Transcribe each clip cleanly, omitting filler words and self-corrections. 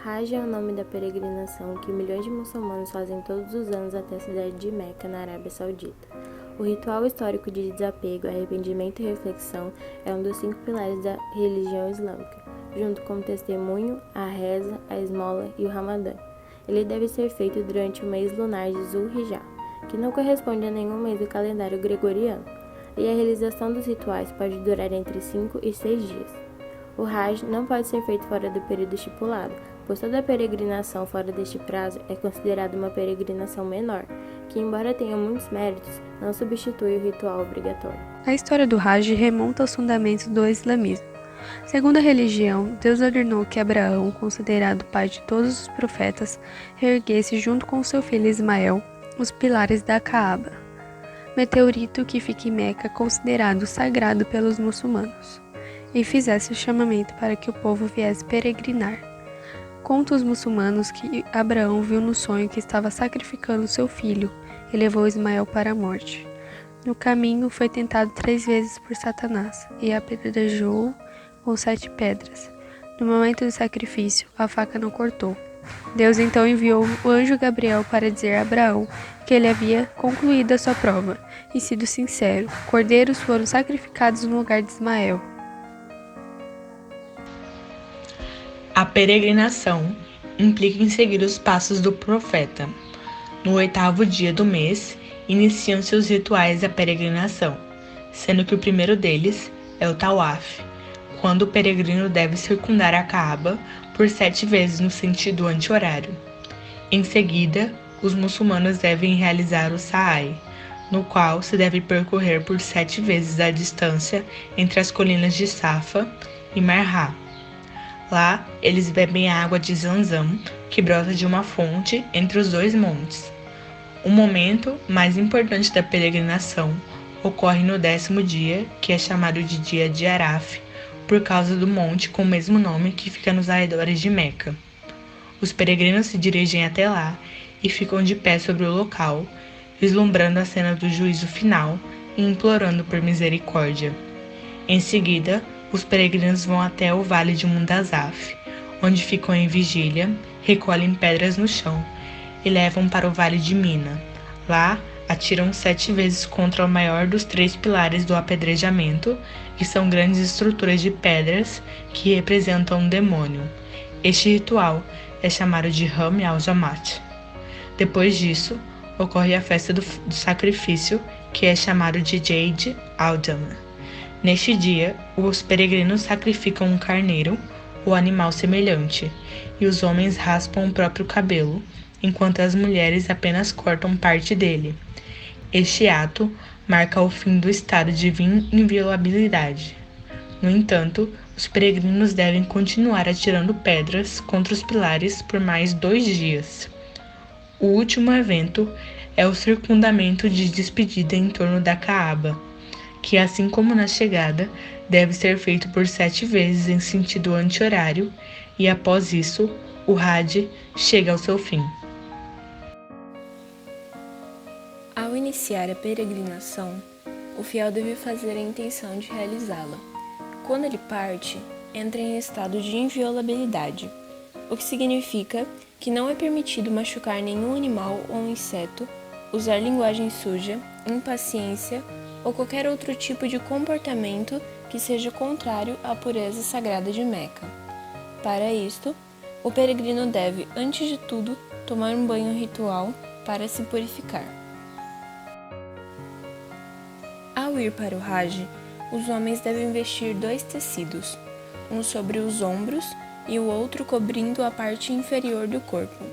Hajj é o nome da peregrinação que milhões de muçulmanos fazem todos os anos até a cidade de Meca, na Arábia Saudita. O ritual histórico de desapego, arrependimento e reflexão é um dos 5 pilares da religião islâmica, junto com o testemunho, a reza, a esmola e o Ramadã. Ele deve ser feito durante o mês lunar de Zul-Hijjah, que não corresponde a nenhum mês do calendário gregoriano, e a realização dos rituais pode durar entre 5 e 6 dias. O Hajj não pode ser feito fora do período estipulado, pois toda peregrinação fora deste prazo é considerada uma peregrinação menor, que, embora tenha muitos méritos, não substitui o ritual obrigatório. A história do Hajj remonta aos fundamentos do islamismo. Segundo a religião, Deus ordenou que Abraão, considerado pai de todos os profetas, reerguesse junto com seu filho Ismael os pilares da Kaaba, meteorito que fica em Meca, considerado sagrado pelos muçulmanos, e fizesse o chamamento para que o povo viesse peregrinar. Conta os muçulmanos que Abraão viu no sonho que estava sacrificando seu filho e levou Ismael para a morte. No caminho foi tentado 3 vezes por Satanás e apedrejou-o com 7 pedras. No momento do sacrifício, a faca não cortou. Deus então enviou o anjo Gabriel para dizer a Abraão que ele havia concluído a sua prova e sido sincero. Cordeiros foram sacrificados no lugar de Ismael. A peregrinação implica em seguir os passos do profeta. No 8º dia do mês, iniciam-se os rituais da peregrinação, sendo que o primeiro deles é o Tawaf, quando o peregrino deve circundar a Kaaba por 7 vezes no sentido anti-horário. Em seguida, os muçulmanos devem realizar o Sa'i, no qual se deve percorrer por 7 vezes a distância entre as colinas de Safa e Marwa. Lá, eles bebem a água de Zamzam, que brota de uma fonte entre os 2 montes. O momento mais importante da peregrinação ocorre no 10º dia, que é chamado de Dia de Araf, por causa do monte com o mesmo nome que fica nos arredores de Meca. Os peregrinos se dirigem até lá e ficam de pé sobre o local, vislumbrando a cena do juízo final e implorando por misericórdia. Em seguida, os peregrinos vão até o vale de Mundazaf, onde ficam em vigília, recolhem pedras no chão e levam para o vale de Mina. Lá, atiram 7 vezes contra o maior dos 3 pilares do apedrejamento, que são grandes estruturas de pedras que representam um demônio. Este ritual é chamado de Rami al-Jamat. Depois disso, ocorre a festa do sacrifício, que é chamado de Jade al-Dama. Neste dia, os peregrinos sacrificam um carneiro, ou animal semelhante, e os homens raspam o próprio cabelo, enquanto as mulheres apenas cortam parte dele. Este ato marca o fim do estado de inviolabilidade. No entanto, os peregrinos devem continuar atirando pedras contra os pilares por mais 2 dias. O último evento é o circundamento de despedida em torno da Kaaba, que, assim como na chegada, deve ser feito por 7 vezes em sentido anti-horário, e após isso, o Hajj chega ao seu fim. Ao iniciar a peregrinação, o fiel deve fazer a intenção de realizá-la. Quando ele parte, entra em estado de inviolabilidade, o que significa que não é permitido machucar nenhum animal ou inseto, usar linguagem suja, impaciência ou qualquer outro tipo de comportamento que seja contrário à pureza sagrada de Meca. Para isto, o peregrino deve, antes de tudo, tomar um banho ritual para se purificar. Ao ir para o Hajj, os homens devem vestir 2 tecidos, um sobre os ombros e o outro cobrindo a parte inferior do corpo.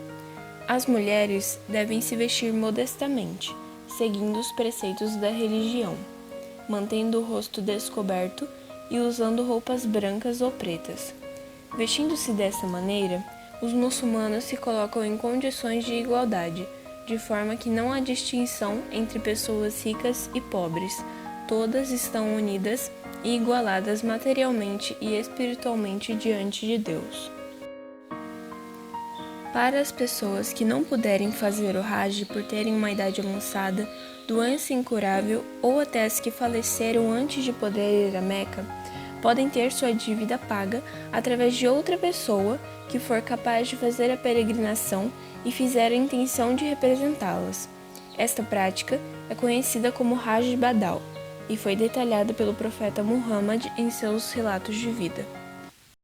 As mulheres devem se vestir modestamente, seguindo os preceitos da religião, mantendo o rosto descoberto e usando roupas brancas ou pretas. Vestindo-se dessa maneira, os muçulmanos se colocam em condições de igualdade, de forma que não há distinção entre pessoas ricas e pobres. Todas estão unidas e igualadas materialmente e espiritualmente diante de Deus. Para as pessoas que não puderem fazer o Hajj por terem uma idade avançada, doença incurável ou até as que faleceram antes de poder ir a Meca, podem ter sua dívida paga através de outra pessoa que for capaz de fazer a peregrinação e fizer a intenção de representá-las. Esta prática é conhecida como Hajj Badal e foi detalhada pelo profeta Muhammad em seus relatos de vida.